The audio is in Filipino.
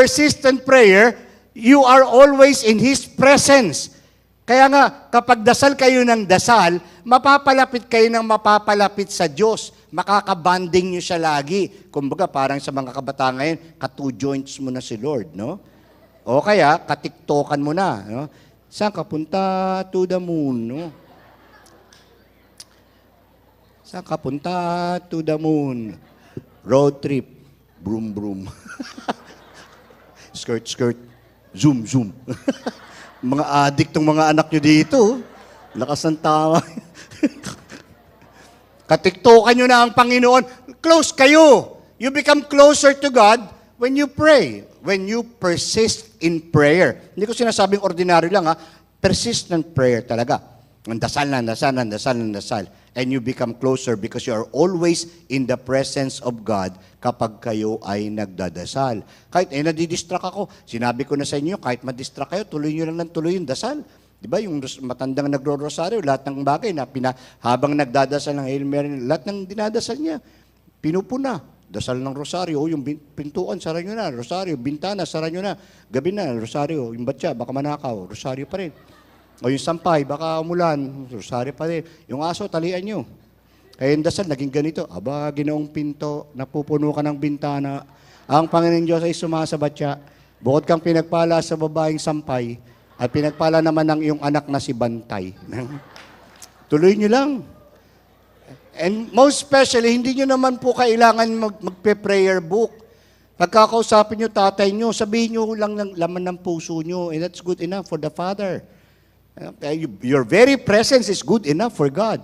persistent prayer, you are always in His presence. Kaya nga, kapag dasal kayo ng dasal, mapapalapit kayo ng mapapalapit sa Diyos. Makakabanding nyo siya lagi. Kumbaga, parang sa mga kabataan ngayon, ka-two joints mo na si Lord, no? O kaya, katiktokan mo na, no? Saan ka punta? To the moon, no? Saan ka punta? To the moon. Road trip. Broom, broom. Skirt, skirt. Zoom, zoom. Mga adik tong mga anak nyo dito. Lakas ng tawa. Katiktokan nyo na ang Panginoon. Close kayo. You become closer to God when you pray. When you persist in prayer. Hindi ko sinasabing ordinary lang, ha? Persistent prayer talaga. Ang dasal na, dasal na, dasal na, dasal. And you become closer because you are always in the presence of God kapag kayo ay nagdadasal. Kahit nadidistract ako, sinabi ko na sa inyo, kahit madistract kayo, tuloy nyo lang ng tuloy yung dasal. Di ba? Yung matandang nagro-rosaryo, lahat ng bagay na habang nagdadasal ng Hail Mary, lahat ng dinadasal niya, pinupuna. Dasal ng rosaryo, yung pintuan, sara nyo na. Rosaryo, bintana, sara nyo na. Gabi na, rosaryo. Yung batya, baka manakaw, rosaryo pa rin. O yung sampay, baka umulan, rosaryo pa rin. Yung aso, talian nyo. Kaya yung dasal, naging ganito. Aba, ginoong pinto, napupuno ka ng bintana. Ang Panginoon Diyos ay sumasabatya. Bukod kang pinagpala sa babaeng sampay, at pinagpala naman ng iyong anak na si Bantay. Tuloy nyo lang. And most especially, hindi nyo naman po kailangan magpe-prayer book. Pagkakausapin nyo tatay nyo, sabihin nyo lang ng laman ng puso nyo, and that's good enough for the Father. Your very presence is good enough for God.